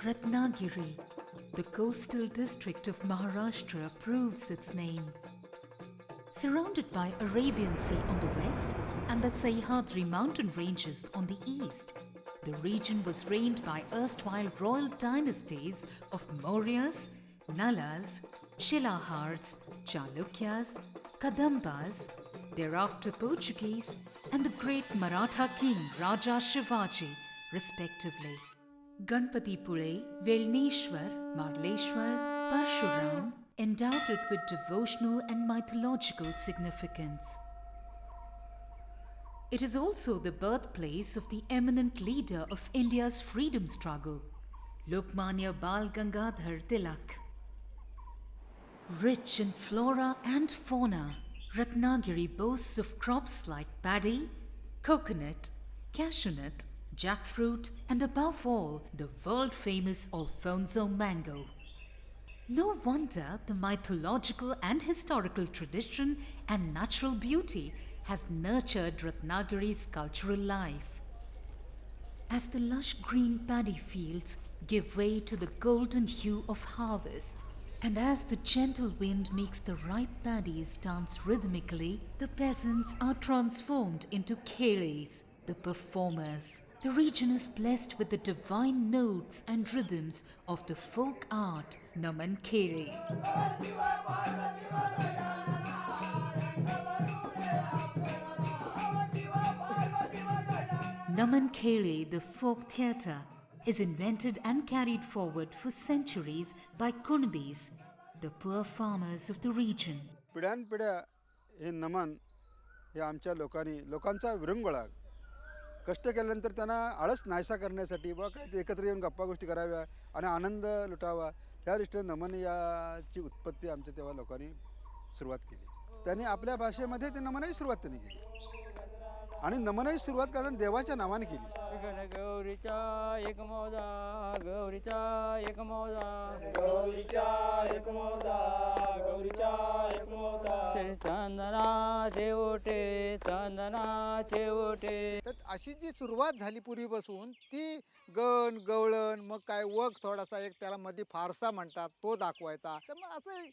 Ratnagiri, the coastal district of Maharashtra, proves its name. Surrounded by Arabian Sea on the west and the Sahyadri mountain ranges on the east, the region was reigned by erstwhile royal dynasties of Mauryas, Nalas, Shilahars, Chalukyas, Kadambas, thereafter Portuguese, and the great Maratha king Raja Shivaji, respectively. Ganpatipule, Velneshwar, Marleshwar, Parshuram endowed it with devotional and mythological significance. It is also the birthplace of the eminent leader of India's freedom struggle, Lokmanya Bal Gangadhar Tilak. Rich in flora and fauna, Ratnagiri boasts of crops like paddy, coconut, cashew nut, jackfruit, and above all, the world-famous Alfonso mango. No wonder the mythological and historical tradition and natural beauty has nurtured Ratnagiri's cultural life. As the lush green paddy fields give way to the golden hue of harvest, and as the gentle wind makes the ripe paddies dance rhythmically, the peasants are transformed into Kheles, the performers. The region is blessed with the divine notes and rhythms of the folk art Naman Khele. Naman Khele, the folk theatre, is invented and carried forward for centuries by Kunbis, the poor farmers of the region. पिढ्यानपिढ्या हे नमन हे आमच्या लोकांचा विरंगुळा कष्ट केल्यानंतर त्यांना आळस नाहीसा करण्यासाठी बा काय ते एकत्र येऊन गप्पा गोष्टी कराव्या आणि आनंद लुटावा ह्या दृष्टीने नमन याची उत्पत्ती आमच्या तेव्हा लोकांनी सुरुवात केली. त्यांनी आपल्या भाषेमध्ये ते नमनाची सुरुवात त्यांनी केली आणि नमनाची सुरुवात करताना देवाच्या नावाने केली. गौरीचा एक मौजा गौरीचा एक मौजा गौरीचा एक मौजा गौरीचा एक मौजा श्री चंदनाचे ओटे चंदनाचे ओटे. तर अशी जी सुरुवात झाली पूर्वीपासून ती गण गवळण मग काय वग थोडासा एक त्याला मध्ये फारसा म्हणतात तो दाखवायचा. तर मग असं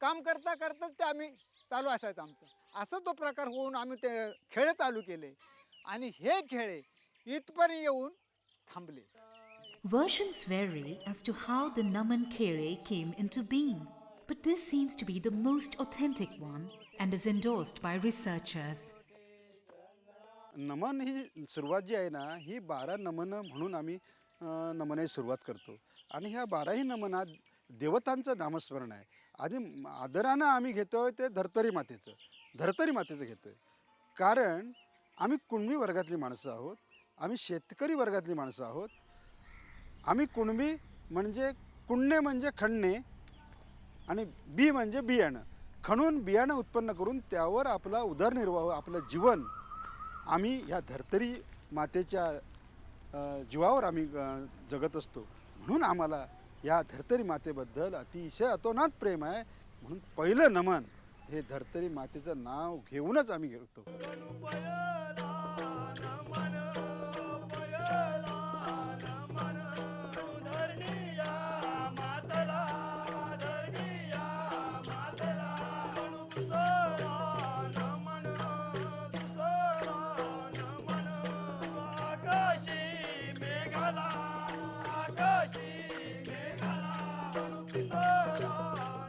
काम करता करताच ते आम्ही चालू असायचं आमचं. असं तो प्रकार होऊन आम्ही ते खेळ चालू केले आणि हे खेळ इथपर्यंत येऊन थांबले. Versions vary as to how the Naman Khele came into being, but this seems to be the most authentic one and is endorsed by researchers. नमन ही सुरुवात जी आहे ना ही 12 नमन म्हणून आम्ही नमनाची सुरुवात करतो आणि ह्या 12ही नमनात देवतांचं नामस्मरण आहे. आधी आदरानं आम्ही घेतोय ते धर्तरी मातेचं घेतोय कारण आम्ही कुणबी वर्गातली माणसं आहोत. आम्ही शेतकरी वर्गातली माणसं आहोत. आम्ही कुणबी म्हणजे कुणणे म्हणजे खणणे आणि बी म्हणजे बियाणं खणून बियाणं उत्पन्न करून त्यावर आपला उदरनिर्वाह आपलं जीवन आम्ही ह्या धर्तरी मातेच्या जीवावर आम्ही जगत असतो. म्हणून आम्हाला या धर्तरी मातेबद्दल अतिशय अतोनात प्रेम आहे. म्हणून पहिलं नमन हे धर्तरी मातेचं नाव घेऊनच आम्ही घेतो.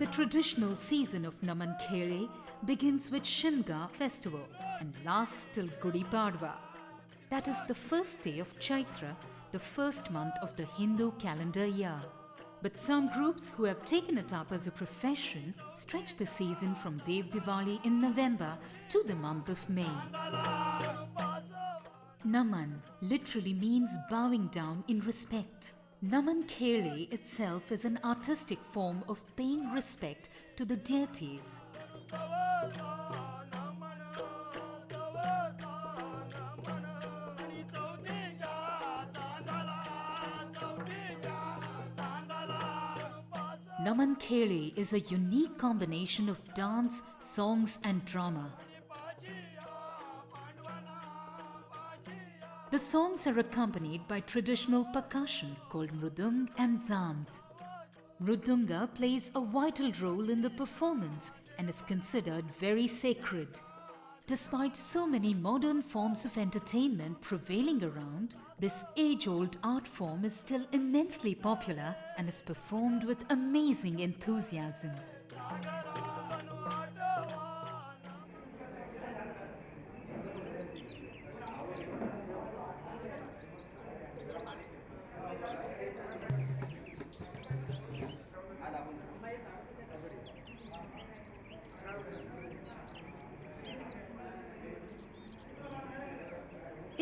The traditional season of Naman Khele begins with Shimga festival and lasts till Gudi Padwa. That is the first day of Chaitra, the first month of the Hindu calendar year. But some groups who have taken it up as a profession stretch the season from Dev Diwali in November to the month of May. Naman literally means bowing down in respect. Naman Khele itself is an artistic form of paying respect to the deities. Naman Khele is a unique combination of dance, songs and drama. The songs are accompanied by traditional percussion called mrudung and zams. Mrudunga plays a vital role in the performance and is considered very sacred. Despite so many modern forms of entertainment prevailing around, this age-old art form is still immensely popular and is performed with amazing enthusiasm.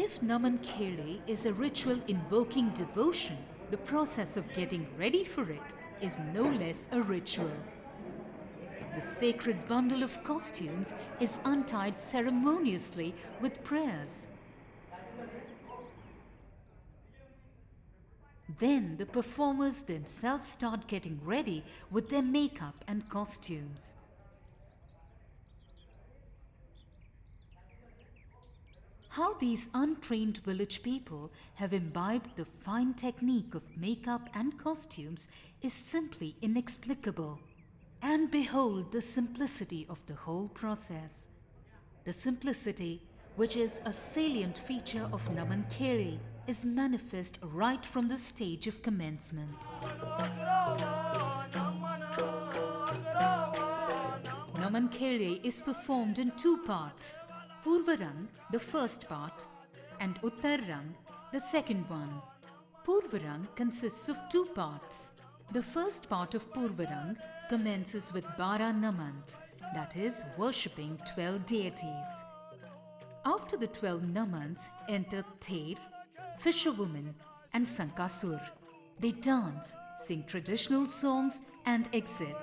If Naman Khele is a ritual invoking devotion, the process of getting ready for it is no less a ritual. The sacred bundle of costumes is untied ceremoniously with prayers. Then the performers themselves start getting ready with their makeup and costumes. How these untrained village people have imbibed the fine technique of makeup and costumes is simply inexplicable. And behold the simplicity of the whole process. The simplicity, which is a salient feature of Naman Khele, is manifest right from the stage of commencement. Naman Khele is performed in two parts. Purvarang, the first part, and Uttarrang, the second one. Purvarang consists of two parts. The first part of Purvarang commences with Bara Namans, that is, worshipping 12 deities. After the 12 Namans enter Ther, Fisherwoman, and Sankasur. They dance, sing traditional songs, and exit.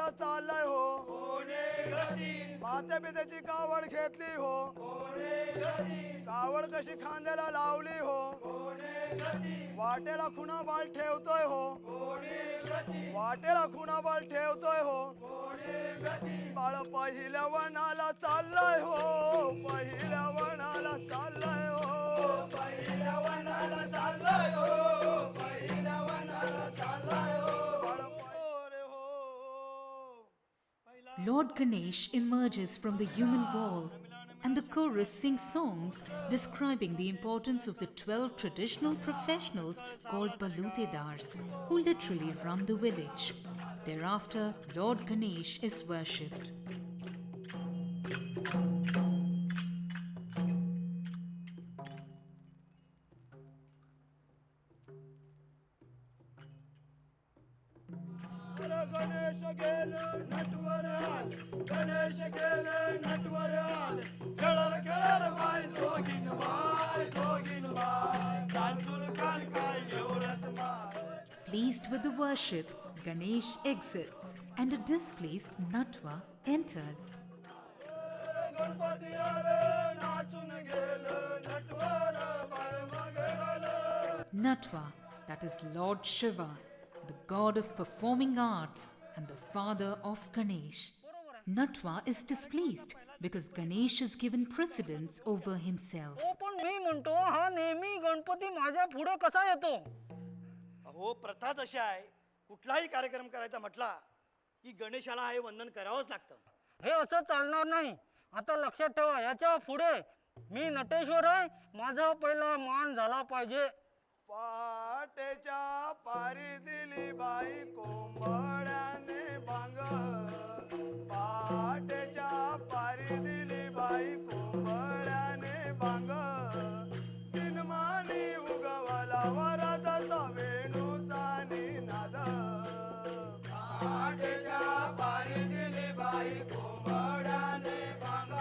चाललाय हो माते पित्याची कावड घेतली हो कावड कशी खांद्याला लावली हो वाटेला खुणा बाळ ठेवतोय हो वाटेला खुणा बाळ ठेवतोय हो बाळ पहिल्या वनाला चाललाय हो पहिल्या वनाला चाललाय हो पहिल्या वनाला चाललाय हो पहिल्या वनाला चाललाय हो Lord Ganesh emerges from the human wall, and the chorus sings songs describing the importance of the 12 traditional professionals called Balutedars, who literally run the village. Thereafter, Lord Ganesh is worshipped. Ganesh गेले नटवर आले गणेश गेले नटवर आले खेळर bye जोगीन bye चालतुर कान काय एवढंच माय. Pleased with the worship, Ganesh exits and a displeased Natwa enters. Ganpati आले नाचून गेले नटवर बाळ मागे आले. Natwa, that is Lord Shiva, the god of performing arts and the father of Ganesh. Natwa is displeased because Ganesh is given precedence over himself. पण मी म्हणतो हा नेहमी गणपती माझ्या पुढे कसा येतो. अहो प्रथाच अशी आहे कुठलाही कार्यक्रम करायचा म्हटला की गणेशाला हे वंदन करावंच लागतं. हे असं चालणार नाही. आता लक्षात ठेवा याच्या पुढे मी नटेश्वर आहे माझा पहिला मान झाला पाहिजे. पाटेच्या पारी दिली बाई कोंबड्याने बांग पाटेच्या पारी दिली बाई कोंबड्याने बांग दिनमानी उगवला वराचा वेणूचा निनाद पाटेच्या पारी दिली बाई कोंबड्याने बांग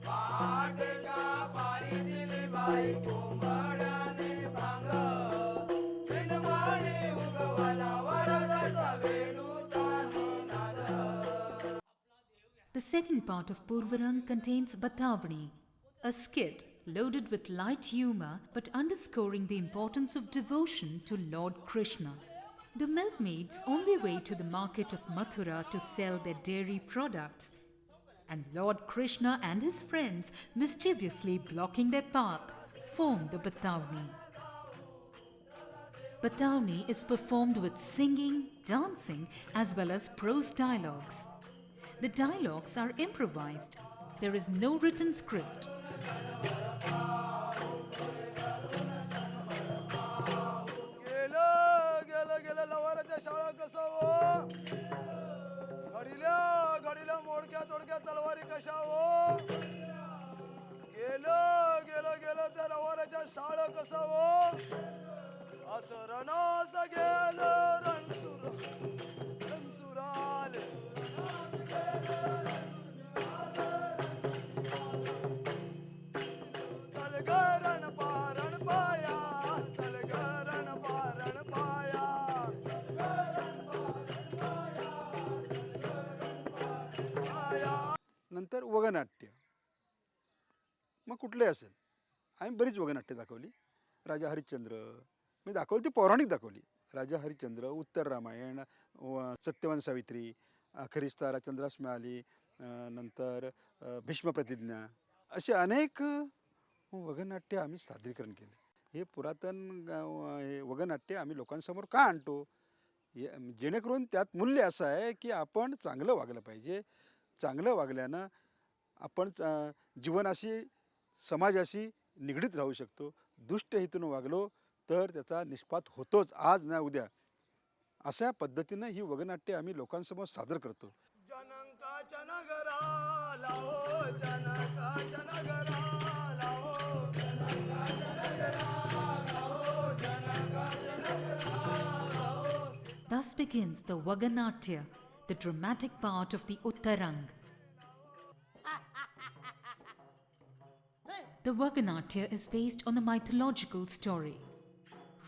पाटेच्या पारी दिली बाई कोंबड्याने बांग second part of Purvarang contains Batavani, a skit loaded with light humor but underscoring the importance of devotion to Lord Krishna. The milkmaids on their way to the market of Mathura to sell their dairy products, and Lord Krishna and his friends mischievously blocking their path, form the Batavani. Batavani is performed with singing, dancing, as well as prose dialogues. The dialogues are improvised. There is no written script. गेलं गेलं गेलं लवाराच्या शाळा कसं हो घडील्या घडील्या मोडक्या तोडक्या तलवारी कशा हो गेलं गेलं गेलं त्या लवाराच्या शाळा कसं हो असं रणास गेलं रणसुराले तलगरण पारण पाया तलगरण पारण पाया नंतर वगनाट्य. मग कुठले असेल, आम्ही बरीच वगनाट्य दाखवली. राजा हरिश्चंद्र मी दाखवली, ती पौराणिक दाखवली. राजा हरिश्चंद्र, उत्तर रामायण, सत्यवान सावित्री, अखेरीस तारा चंद्रास मिळाली, नंतर भीष्म प्रतिज्ञा, असे अनेक वगनाट्य आम्ही सादरीकरण केले. हे पुरातन हे वगनाट्य आम्ही लोकांसमोर का आणतो, जेणेकरून त्यात मूल्य असं आहे की आपण चांगलं वागलं पाहिजे. चांगलं वागल्यानं आपण जीवनाशी समाजाशी निगडीत राहू शकतो. दुष्ट हेतून वागलो तर त्याचा निष्पात होतोच, आज ना उद्या. अशा पद्धतीनं ही वगनाट्य आम्ही लोकांसमोर सादर करतो. जनकाच्या नगराला हो जनकाच्या नगराला हो Thus begins the Vaganatya, the dramatic part of the Uttarang. The Vaganatya is based on a mythological story.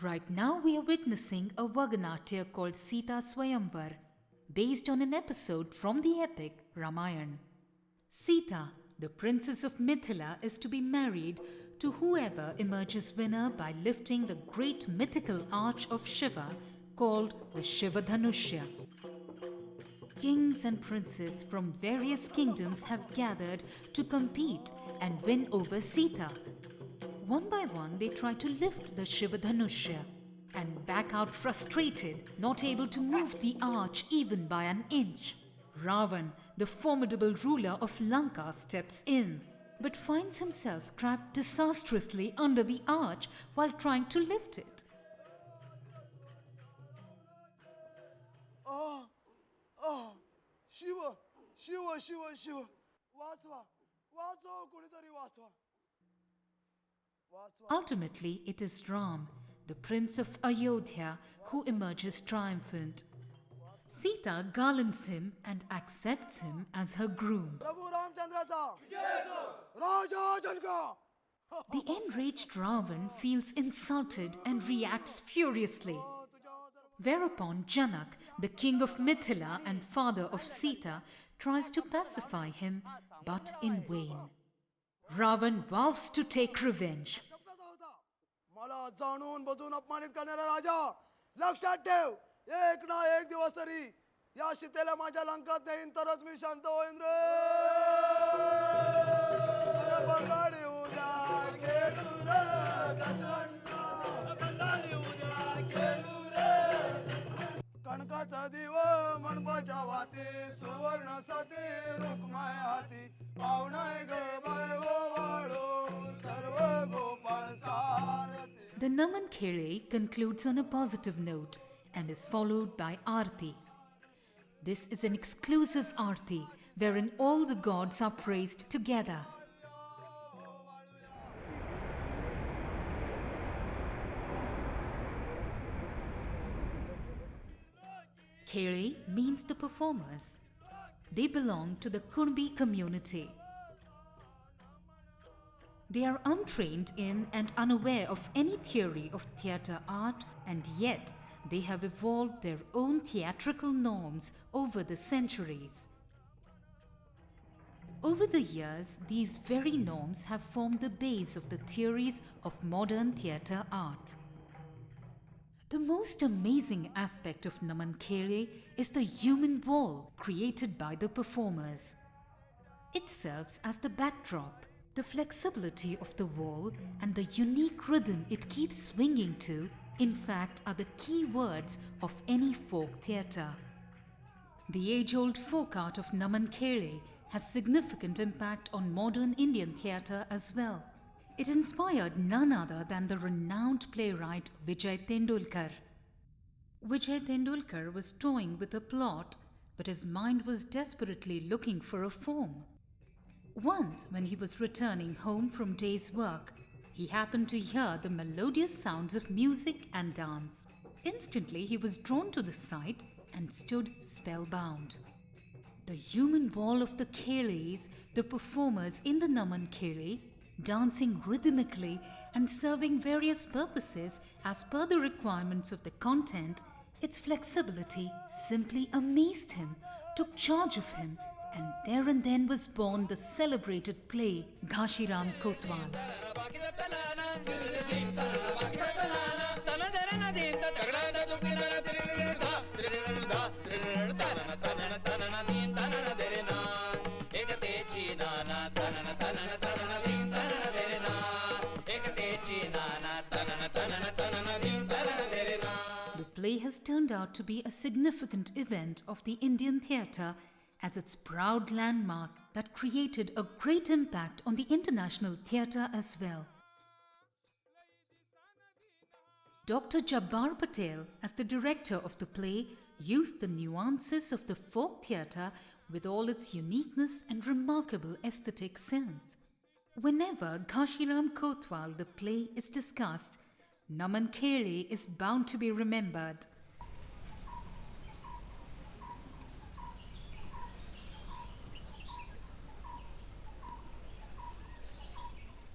Right now we are witnessing a Vaganatya called Sita Swayamvar, based on an episode from the epic Ramayana. Sita, the princess of Mithila, is to be married to whoever emerges winner by lifting the great mythical arch of Shiva called the Shivadhanushya. Kings and princes from various kingdoms have gathered to compete and win over Sita. One by one they try to lift the Shivadhanushya and back out frustrated, not able to move the arch even by an inch. Ravan, the formidable ruler of Lanka, steps in, but finds himself trapped disastrously under the arch while trying to lift it. Shiv Shiv Shiv Shiv वाचवा वाचवा कोणीतरी वाचवा वाचवा Ultimately, it is Ram, the prince of Ayodhya, who emerges triumphant. Sita garlands him and accepts him as her groom. Prabhu रामचंद्राचा Raja जनका The enraged Ravan feels insulted and reacts furiously. Whereupon Janak, the king of Mithila and father of Sita, tries to pacify him, but in vain. Ravan vows to take revenge. मला जाणून बजून अपमानित करणारा राजा लक्षात ठेव एक ना एक दिवस तरी या सीतेला माझ्या लंकात नेईन तरच मी शांत होईन रे अरे बंगाडी उद्या खेळू रे दशरंगा बंगाडी उद्या खेळू रे कणकाचा दिव मनपाच्या वाती सुवर्ण साथी रुक्माय हाती पावणाय ग बाय वाळो सर्व गोपाळ सारथी. The Naman Khele concludes on a positive note and is followed by Aarti. This is an exclusive Aarti wherein all the gods are praised together. Khele means the performers. They belong to the Kunbi community. They are untrained in and unaware of any theory of theatre art, and yet they have evolved their own theatrical norms over the centuries. Over the years, these very norms have formed the base of the theories of modern theatre art. The most amazing aspect of Naman Khele is the human wall created by the performers. It serves as the backdrop. The flexibility of the wall and the unique rhythm it keeps swinging to, in fact, are the key words of any folk theatre. The age-old folk art of Naman Khele has significant impact on modern Indian theatre as well. It inspired none other than the renowned playwright Vijay Tendulkar. Vijay Tendulkar was toying with a plot, but his mind was desperately looking for a form. Once, when he was returning home from day's work, he happened to hear the melodious sounds of music and dance. Instantly, he was drawn to the sight and stood spellbound. The human wall of the Kheles, the performers in the Naman Khele, dancing rhythmically and serving various purposes as per the requirements of the content, its flexibility simply amazed him, took charge of him, and there and then was born the celebrated play Ghashiram Kotwal. The play has turned out to be a significant event of the Indian theatre as its proud landmark that created a great impact on the international theatre as well. Dr. Jabbar Patel, as the director of the play, used the nuances of the folk theatre with all its uniqueness and remarkable aesthetic sense. Whenever Ghashiram Kotwal, the play, is discussed, Naman Khele is bound to be remembered.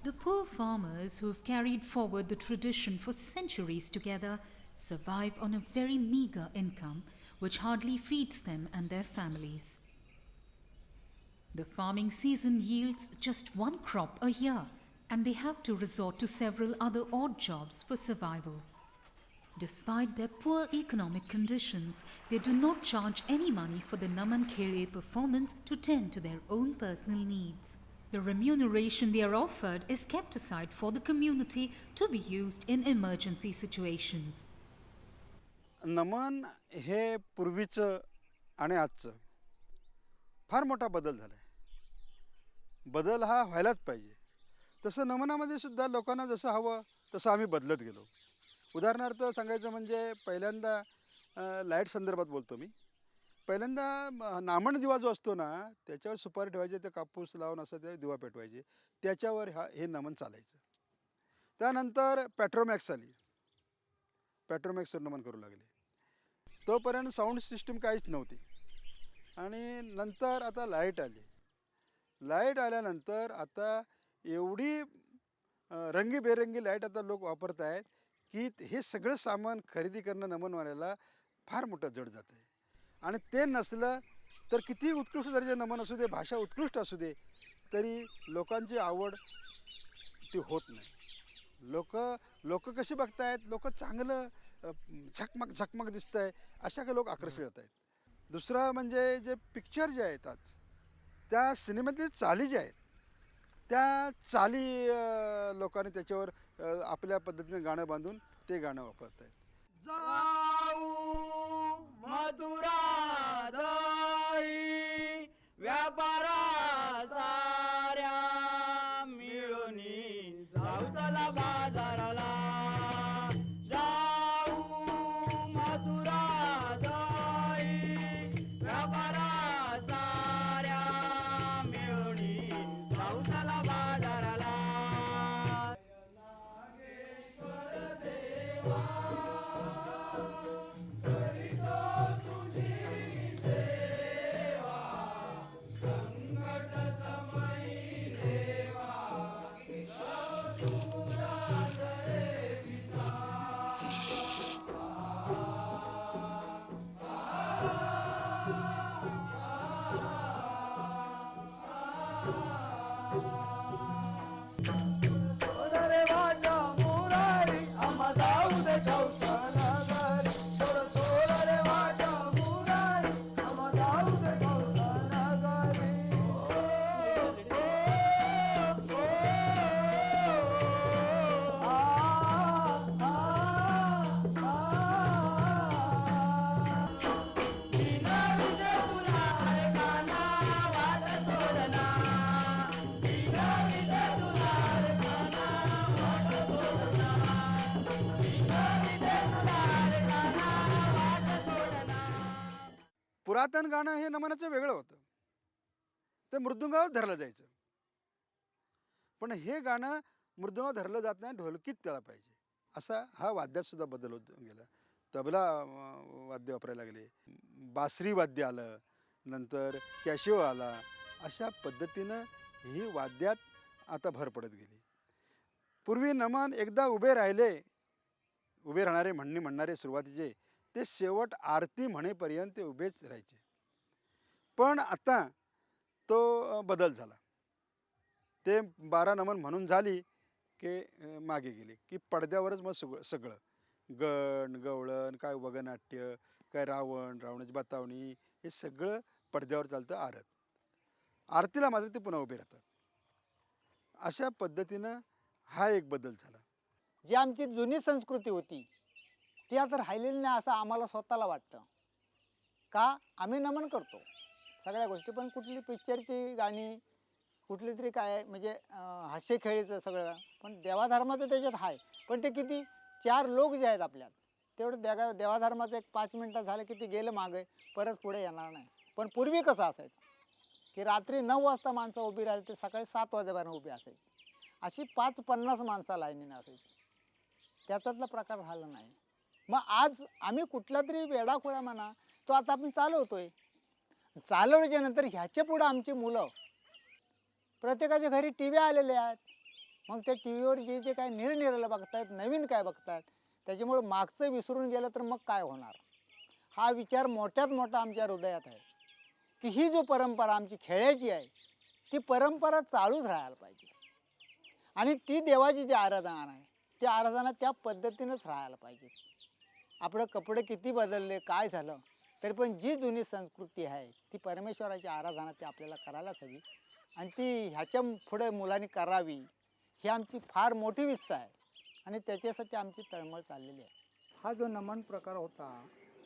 The poor farmers who have carried forward the tradition for centuries together survive on a very meager income which hardly feeds them and their families. The farming season yields just one crop a year, and they have to resort to several other odd jobs for survival. Despite their poor economic conditions, they do not charge any money for the Naman Khele performance to tend to their own personal needs. The remuneration they are offered is kept aside for the community to be used in emergency situations. नमन हे पूर्वीचं आणि आजचं फार मोठा बदल झाला आहे. बदल हा व्हायलाच पाहिजे. तसं नमनामध्ये सुद्धा लोकांना जसं हवं तसं आम्ही बदलत गेलो. उदाहरणार्थ सांगायचं म्हणजे पहिल्यांदा लाईट संदर्भात बोलतो मी. पहिल्यांदा नामण दिवा जो असतो ना त्याच्यावर सुपारी ठेवायचे, ते कापूस लावून असं ते दिवा पेटवायचे, त्याच्यावर हे नमन चालायचं. त्यानंतर पेट्रोमॅक्स आली, पेट्रोमॅक्सवर नमन करू लागले. तोपर्यंत साऊंड सिस्टीम काहीच नव्हती. आणि नंतर आता लाईट आली. लाईट आल्यानंतर आता एवढी रंगीबेरंगी लाईट आता लोक वापरत आहेत की हे सगळं सामान खरेदी करणं नमनवाल्याला फार मोठं जड जातं आहे. आणि ते नसलं तर किती उत्कृष्ट दर्जाचे नमन असू दे, भाषा उत्कृष्ट असू दे, तरी लोकांची आवड ती होत नाही. लोक कशी बघतायत, लोक चांगलं झकमक दिसतं आहे अशा काही लोक आकर्षित होत आहेत. दुसरा म्हणजे जे पिक्चर जे आहेत आज, त्या सिनेमातील चाली ज्या आहेत त्या चाली लोकांनी त्याच्यावर आपल्या पद्धतीने गाणं बांधून ते गाणं वापरत आहेत. जाऊ मधुरा दही व्यापारा साऱ्या मिळूनी जाऊ चला बाजाराला. जाऊ मधुरा दही व्यापारा साऱ्या मिळूनी जाऊ चला बाजाराला. तालातन गाणं हे नमनाचं वेगळं होतं, ते मृदुंगावर धरलं जायचं. पण हे गाणं मृदुंगावर धरलं जात नाही, ढोलकीत त्याला पाहिजे. असा हा वाद्यात सुद्धा बदल होत गेला. तबला वाद्य वापरायला लागले, बासरी वाद्य आलं, नंतर कॅशिओ आला. अशा पद्धतीनं ही वाद्यात आता भर पडत गेली. पूर्वी नमन एकदा उभे राहणारे म्हणणारे सुरुवातीचे ते शेवट आरती म्हणेपर्यंत ते उभेच राहायचे. पण आता तो बदल झाला. ते 12 नमन म्हणून झाली की मागे गेले की पडद्यावरच मग सगळं गण गवळण, काय वगनाट्य, काय रावणाची बतावणी, हे सगळं पडद्यावर चालतं. आरतीला मात्र ते पुन्हा उभे राहतात. अशा पद्धतीनं हा एक बदल झाला. जी आमची जुनी संस्कृती होती ती आता राहिलेली नाही असं आम्हाला स्वतःला वाटतं. का आम्ही नमन करतो सगळ्या गोष्टी, पण कुठली पिक्चरची गाणी, कुठली तरी काय म्हणजे हास्य खेळीचं सगळं, पण देवाधर्माचं त्याच्यात आहे. पण ते किती 4 लोक जे आहेत आपल्यात, तेवढं देवाधर्माचं एक 5 मिनटं झालं की ते गेलं मागे, परत पुढे येणार नाही. पण पूर्वी कसं असायचं की रात्री 9 वाजता माणसं उभी राहिली ते सकाळी 7 वाजेपर्यंत उभी असायची. अशी 5-50 माणसं लाईनीनं असायची. त्याच्यातला प्रकार राहिला नाही. मग आज आम्ही कुठला तरी वेडाखोळा म्हणा तो आता आपण चालवतोय. चालवल्याच्या नंतर ह्याच्या पुढं आमची मुलं, प्रत्येकाच्या घरी टी व्ही आलेले आहेत. मग त्या टी व्हीवर जे जे काय निरनिराळं बघतायत, नवीन काय बघतायत, त्याच्यामुळं मागचं विसरून गेलं तर मग काय होणार, हा विचार मोठ्यात मोठा आमच्या हृदयात आहे की ही जो परंपरा आमची खेळाची आहे ती परंपरा चालूच राहायला पाहिजे. आणि ती देवाची जी आराधना आहे ती आराधना त्या पद्धतीनंच राहायला पाहिजे. आपलं कपडे किती बदलले काय झालं तरी पण जी जुनी संस्कृती आहे ती परमेश्वराची आराधना ती आपल्याला करायलाच हवी. आणि ती ह्याच्या पुढे मुलांनी करावी ही आमची फार मोठी इच्छा आहे आणि त्याच्यासाठी आमची तळमळ चाललेली आहे. हा जो नमन प्रकार होता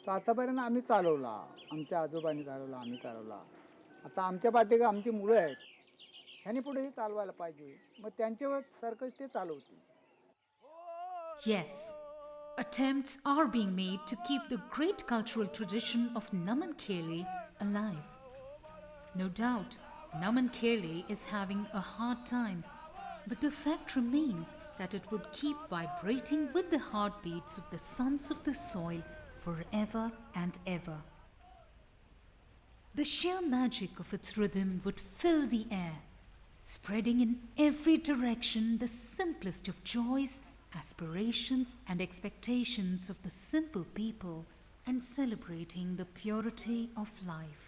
तो आतापर्यंत आम्ही चालवला, आमच्या आजोबांनी चालवला, आम्ही चालवला. आता आमच्या पाठीगा आमची मुलं आहेत, ह्यांनी पुढेही चालवायला पाहिजे. मग त्यांच्यावर सारखंच ते चालवतील. Yes, attempts are being made to keep the great cultural tradition of Naman Khele alive. No doubt, Naman Khele is having a hard time, but the fact remains that it would keep vibrating with the heartbeats of the sons of the soil forever and ever. The sheer magic of its rhythm would fill the air, spreading in every direction the simplest of joys, aspirations, and expectations of the simple people, and celebrating the purity of life.